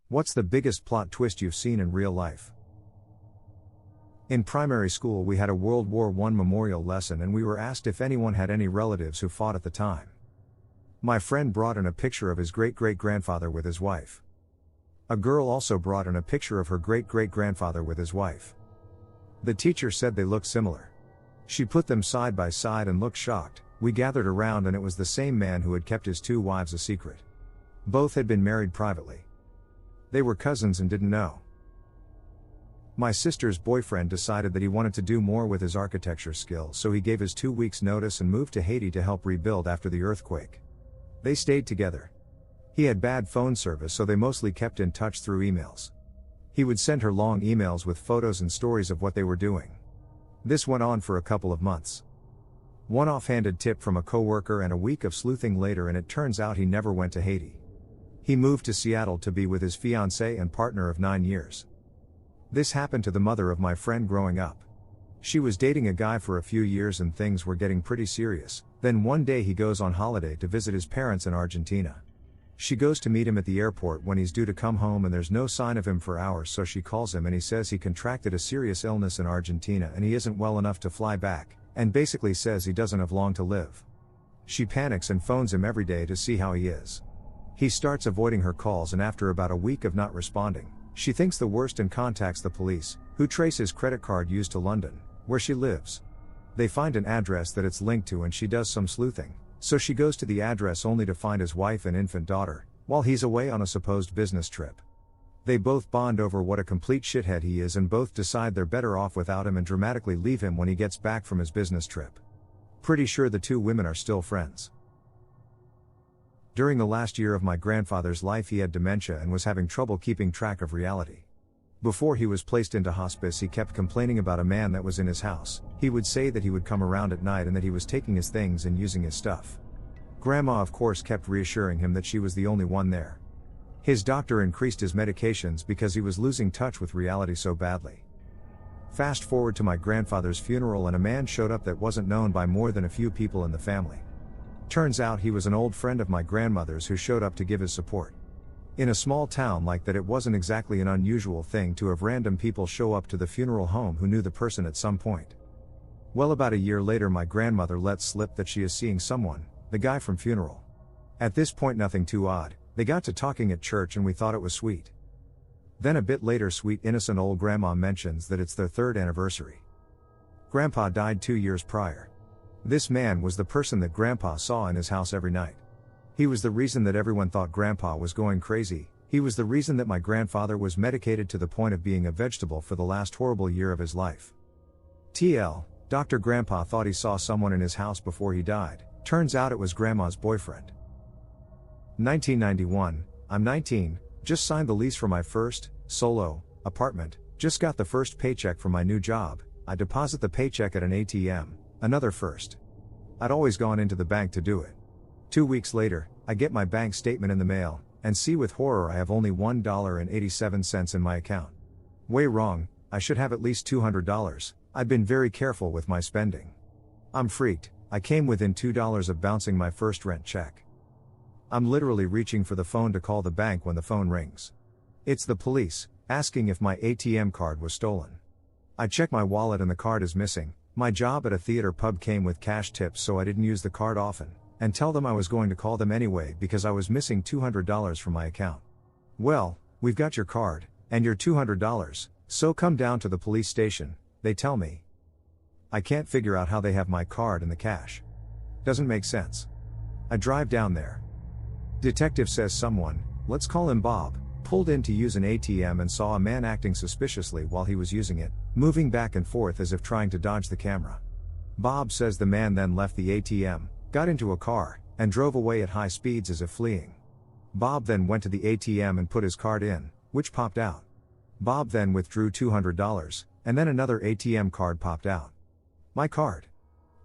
What's the biggest plot twist you've seen in real life? In primary school we had a World War I memorial lesson and we were asked if anyone had any relatives who fought at the time. My friend brought in a picture of his great-great-grandfather with his wife. A girl also brought in a picture of her great-great-grandfather with his wife. The teacher said they looked similar. She put them side by side and looked shocked. We gathered around and it was the same man who had kept his two wives a secret. Both had been married privately. They were cousins and didn't know. My sister's boyfriend decided that he wanted to do more with his architecture skills, so he gave his 2 weeks' notice and moved to Haiti to help rebuild after the earthquake. They stayed together. He had bad phone service, so they mostly kept in touch through emails. He would send her long emails with photos and stories of what they were doing. This went on for a couple of months. One offhanded tip from a coworker and a week of sleuthing later, and it turns out he never went to Haiti. He moved to Seattle to be with his fiancée and partner of 9 years. This happened to the mother of my friend growing up. She was dating a guy for a few years and things were getting pretty serious. Then one day he goes on holiday to visit his parents in Argentina. She goes to meet him at the airport when he's due to come home and there's no sign of him for hours, so she calls him and he says he contracted a serious illness in Argentina and he isn't well enough to fly back, and basically says he doesn't have long to live. She panics and phones him every day to see how he is. He starts avoiding her calls and after about a week of not responding, she thinks the worst and contacts the police, who trace his credit card used to London, where she lives. They find an address that it's linked to and she does some sleuthing, so she goes to the address only to find his wife and infant daughter, while he's away on a supposed business trip. They both bond over what a complete shithead he is and both decide they're better off without him and dramatically leave him when he gets back from his business trip. Pretty sure the two women are still friends. During the last year of my grandfather's life he had dementia and was having trouble keeping track of reality. Before he was placed into hospice he kept complaining about a man that was in his house. He would say that he would come around at night and that he was taking his things and using his stuff. Grandma of course kept reassuring him that she was the only one there. His doctor increased his medications because he was losing touch with reality so badly. Fast forward to my grandfather's funeral and a man showed up that wasn't known by more than a few people in the family. Turns out he was an old friend of my grandmother's who showed up to give his support. In a small town like that it wasn't exactly an unusual thing to have random people show up to the funeral home who knew the person at some point. Well, about a year later my grandmother lets slip that she is seeing someone, the guy from funeral. At this point nothing too odd, they got to talking at church and we thought it was sweet. Then a bit later sweet innocent old grandma mentions that it's their 3rd anniversary. Grandpa died 2 years prior. This man was the person that Grandpa saw in his house every night. He was the reason that everyone thought Grandpa was going crazy. He was the reason that my grandfather was medicated to the point of being a vegetable for the last horrible year of his life. TL, Dr. Grandpa thought he saw someone in his house before he died. Turns out it was Grandma's boyfriend. 1991, I'm 19, just signed the lease for my first, solo, apartment, just got the first paycheck from my new job. I deposit the paycheck at an ATM. Another first. I'd always gone into the bank to do it. 2 weeks later, I get my bank statement in the mail, and see with horror I have only $1.87 in my account. Way wrong, I should have at least $200, I'd been very careful with my spending. I'm freaked, I came within $2 of bouncing my first rent check. I'm literally reaching for the phone to call the bank when the phone rings. It's the police, asking if my ATM card was stolen. I check my wallet and the card is missing. My job at a theater pub came with cash tips so I didn't use the card often, and tell them I was going to call them anyway because I was missing $200 from my account. Well, we've got your card, and your $200, so come down to the police station, they tell me. I can't figure out how they have my card and the cash. Doesn't make sense. I drive down there. Detective says someone, let's call him Bob, pulled in to use an ATM and saw a man acting suspiciously while he was using it, moving back and forth as if trying to dodge the camera. Bob says the man then left the ATM, got into a car, and drove away at high speeds as if fleeing. Bob then went to the ATM and put his card in, which popped out. Bob then withdrew $200, and then another ATM card popped out. My card.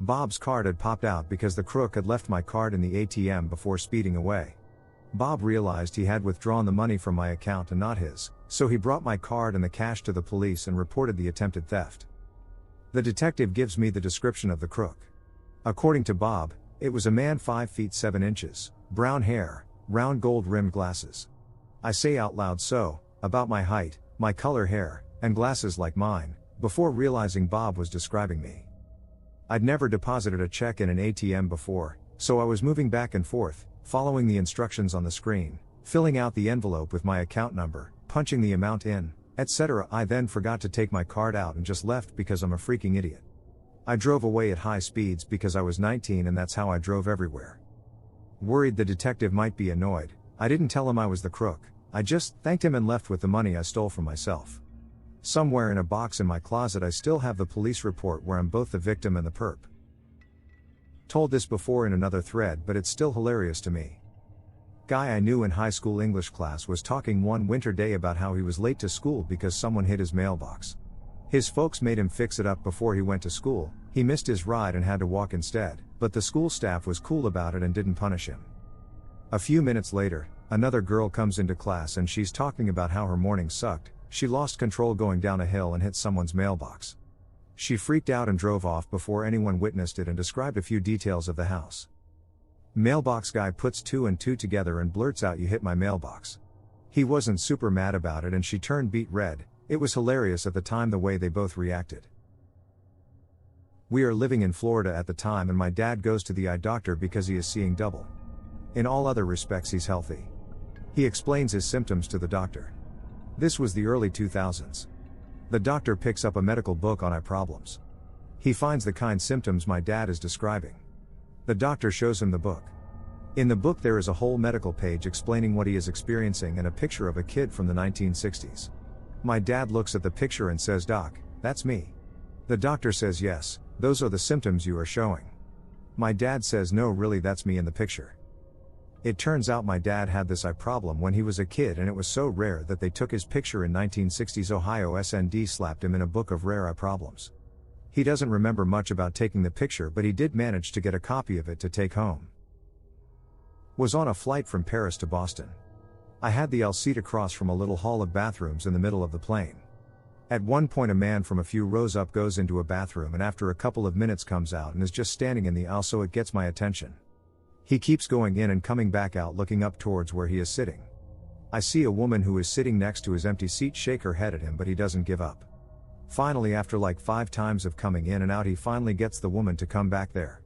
Bob's card had popped out because the crook had left my card in the ATM before speeding away. Bob realized he had withdrawn the money from my account and not his, so he brought my card and the cash to the police and reported the attempted theft. The detective gives me the description of the crook. According to Bob, it was a man 5 feet 7 inches, brown hair, round gold-rimmed glasses. I say out loud so, about my height, my color hair, and glasses like mine, before realizing Bob was describing me. I'd never deposited a check in an ATM before, so I was moving back and forth, following the instructions on the screen, filling out the envelope with my account number, punching the amount in, etc. I then forgot to take my card out and just left because I'm a freaking idiot. I drove away at high speeds because I was 19 and that's how I drove everywhere. Worried the detective might be annoyed, I didn't tell him I was the crook, I just thanked him and left with the money I stole from myself. Somewhere in a box in my closet I still have the police report where I'm both the victim and the perp. Told this before in another thread, but it's still hilarious to me. Guy I knew in high school English class was talking one winter day about how he was late to school because someone hit his mailbox. His folks made him fix it up before he went to school, he missed his ride and had to walk instead, but the school staff was cool about it and didn't punish him. A few minutes later, another girl comes into class and she's talking about how her morning sucked, she lost control going down a hill and hit someone's mailbox. She freaked out and drove off before anyone witnessed it and described a few details of the house. Mailbox guy puts 2 and 2 together and blurts out, "You hit my mailbox." He wasn't super mad about it and she turned beet red. It was hilarious at the time the way they both reacted. We are living in Florida at the time and my dad goes to the eye doctor because he is seeing double. In all other respects he's healthy. He explains his symptoms to the doctor. This was the early 2000s. The doctor picks up a medical book on eye problems. He finds the kind symptoms my dad is describing. The doctor shows him the book. In the book there is a whole medical page explaining what he is experiencing and a picture of a kid from the 1960s. My dad looks at the picture and says, "Doc, that's me." The doctor says, "Yes, those are the symptoms you are showing." My dad says, "No, really, that's me in the picture." It turns out my dad had this eye problem when he was a kid and it was so rare that they took his picture in 1960s Ohio SND slapped him in a book of rare eye problems. He doesn't remember much about taking the picture, but he did manage to get a copy of it to take home. Was on a flight from Paris to Boston. I had the L seat across from a little hall of bathrooms in the middle of the plane. At one point a man from a few rows up goes into a bathroom and after a couple of minutes comes out and is just standing in the aisle, so it gets my attention. He keeps going in and coming back out, looking up towards where he is sitting. I see a woman who is sitting next to his empty seat shake her head at him, but he doesn't give up. Finally, after like 5 times of coming in and out, he finally gets the woman to come back there.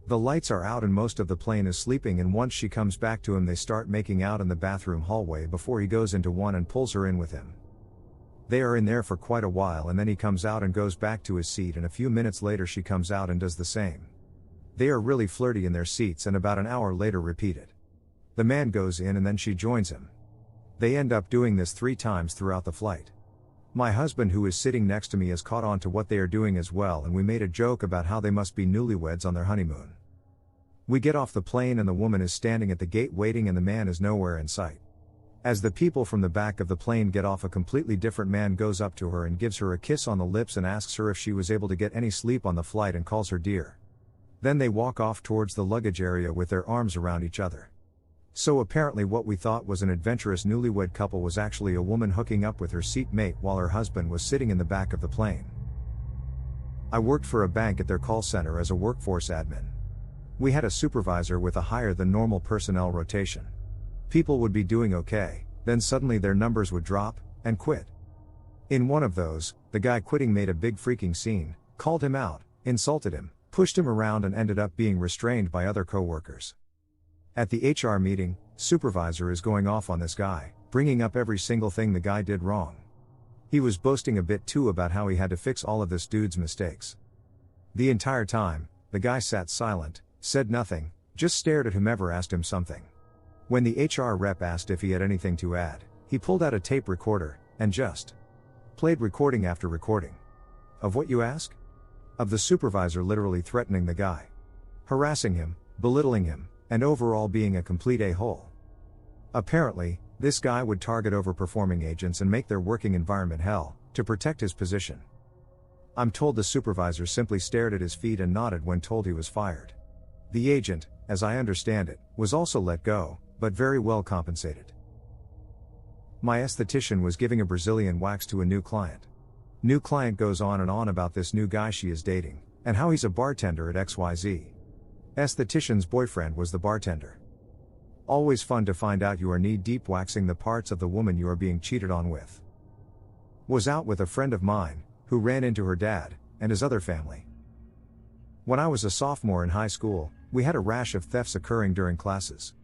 The lights are out and most of the plane is sleeping, and once she comes back to him they start making out in the bathroom hallway before he goes into one and pulls her in with him. They are in there for quite a while and then he comes out and goes back to his seat, and a few minutes later she comes out and does the same. They are really flirty in their seats and about an hour later repeat it. The man goes in and then she joins him. They end up doing this 3 times throughout the flight. My husband, who is sitting next to me, has caught on to what they are doing as well, and we made a joke about how they must be newlyweds on their honeymoon. We get off the plane and the woman is standing at the gate waiting and the man is nowhere in sight. As the people from the back of the plane get off, a completely different man goes up to her and gives her a kiss on the lips and asks her if she was able to get any sleep on the flight and calls her dear. Then they walk off towards the luggage area with their arms around each other. So apparently what we thought was an adventurous newlywed couple was actually a woman hooking up with her seatmate while her husband was sitting in the back of the plane. I worked for a bank at their call center as a workforce admin. We had a supervisor with a higher than normal personnel rotation. People would be doing okay, then suddenly their numbers would drop, and quit. In one of those, the guy quitting made a big freaking scene, called him out, insulted him, pushed him around and ended up being restrained by other coworkers. At the HR meeting, supervisor is going off on this guy, bringing up every single thing the guy did wrong. He was boasting a bit too about how he had to fix all of this dude's mistakes. The entire time, the guy sat silent, said nothing, just stared at whomever asked him something. When the HR rep asked if he had anything to add, he pulled out a tape recorder, and just played recording after recording. Of what, you ask? Of the supervisor literally threatening the guy, harassing him, belittling him, and overall being a complete a-hole. Apparently, this guy would target overperforming agents and make their working environment hell, to protect his position. I'm told the supervisor simply stared at his feet and nodded when told he was fired. The agent, as I understand it, was also let go, but very well compensated. My esthetician was giving a Brazilian wax to a new client. New client goes on and on about this new guy she is dating, and how he's a bartender at XYZ. Esthetician's boyfriend was the bartender. Always fun to find out you are knee-deep waxing the parts of the woman you are being cheated on with. Was out with a friend of mine, who ran into her dad, and his other family. When I was a sophomore in high school, we had a rash of thefts occurring during classes.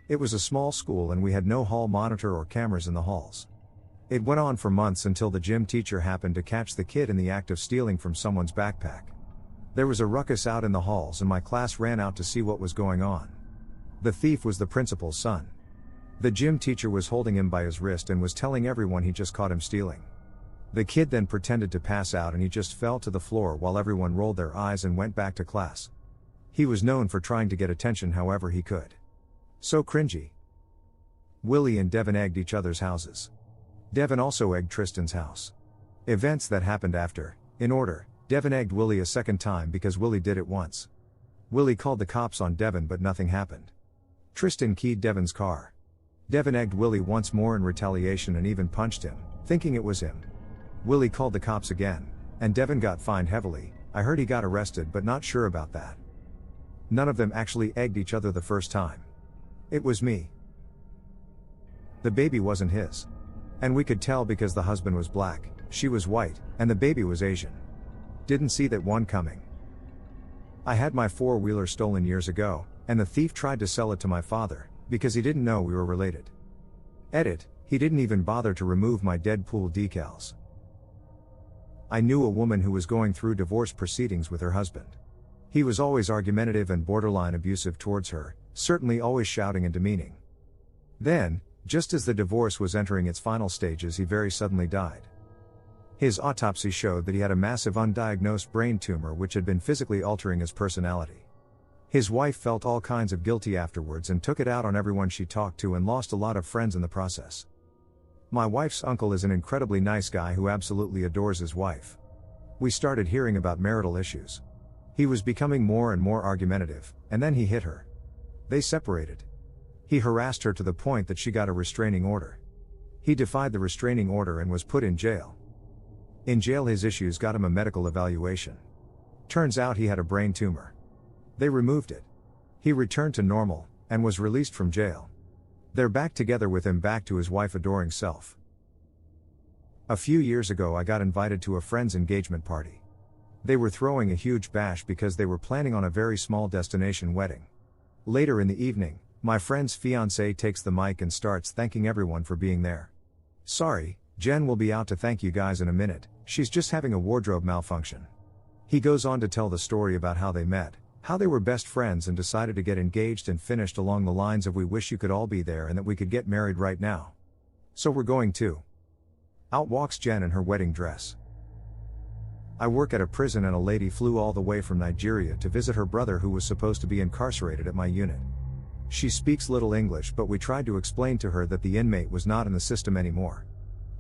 It was a small school and we had no hall monitor or cameras in the halls. It went on for months until the gym teacher happened to catch the kid in the act of stealing from someone's backpack. There was a ruckus out in the halls and my class ran out to see what was going on. The thief was the principal's son. The gym teacher was holding him by his wrist and was telling everyone he just caught him stealing. The kid then pretended to pass out and he just fell to the floor while everyone rolled their eyes and went back to class. He was known for trying to get attention however he could. So cringy. Willie and Devin egged each other's houses. Devin also egged Tristan's house. Events that happened after, in order, Devin egged Willie a second time because Willie did it once. Willie called the cops on Devin but nothing happened. Tristan keyed Devin's car. Devin egged Willie once more in retaliation and even punched him, thinking it was him. Willie called the cops again, and Devin got fined heavily. I heard he got arrested but not sure about that. None of them actually egged each other the first time. It was me. The baby wasn't his. And we could tell because the husband was black, she was white, and the baby was Asian. Didn't see that one coming. I had my four-wheeler stolen years ago, and the thief tried to sell it to my father, because he didn't know we were related. Edit, he didn't even bother to remove my Deadpool decals. I knew a woman who was going through divorce proceedings with her husband. He was always argumentative and borderline abusive towards her, certainly always shouting and demeaning. Then, just as the divorce was entering its final stages, he very suddenly died. His autopsy showed that he had a massive undiagnosed brain tumor which had been physically altering his personality. His wife felt all kinds of guilty afterwards and took it out on everyone she talked to and lost a lot of friends in the process. My wife's uncle is an incredibly nice guy who absolutely adores his wife. We started hearing about marital issues. He was becoming more and more argumentative, and then he hit her. They separated. He harassed her to the point that she got a restraining order. He defied the restraining order and was put in jail. In jail his issues got him a medical evaluation. Turns out he had a brain tumor. They removed it. He returned to normal, and was released from jail. They're back together with him back to his wife adoring self. A few years ago I got invited to a friend's engagement party. They were throwing a huge bash because they were planning on a very small destination wedding. Later in the evening, my friend's fiancé takes the mic and starts thanking everyone for being there. Sorry, Jen will be out to thank you guys in a minute, she's just having a wardrobe malfunction. He goes on to tell the story about how they met, how they were best friends and decided to get engaged, and finished along the lines of we wish you could all be there and that we could get married right now. So we're going too. Out walks Jen in her wedding dress. I work at a prison and a lady flew all the way from Nigeria to visit her brother who was supposed to be incarcerated at my unit. She speaks little English but we tried to explain to her that the inmate was not in the system anymore.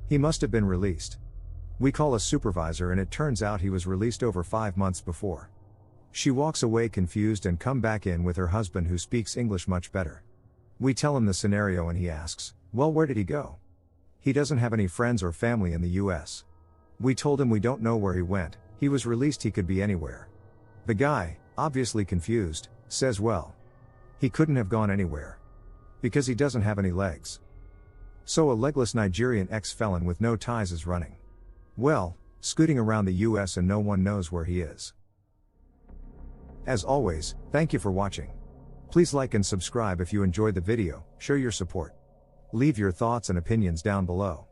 He must have been released. We call a supervisor and it turns out he was released over 5 months before. She walks away confused and come back in with her husband who speaks English much better. We tell him the scenario and he asks, well, where did he go? He doesn't have any friends or family in the US. We told him we don't know where he went, he was released, he could be anywhere. The guy, obviously confused, says well, he couldn't have gone anywhere. Because he doesn't have any legs. So a legless Nigerian ex-felon with no ties is running. Well, scooting around the US and no one knows where he is. As always, thank you for watching. Please like and subscribe if you enjoyed the video, show your support. Leave your thoughts and opinions down below.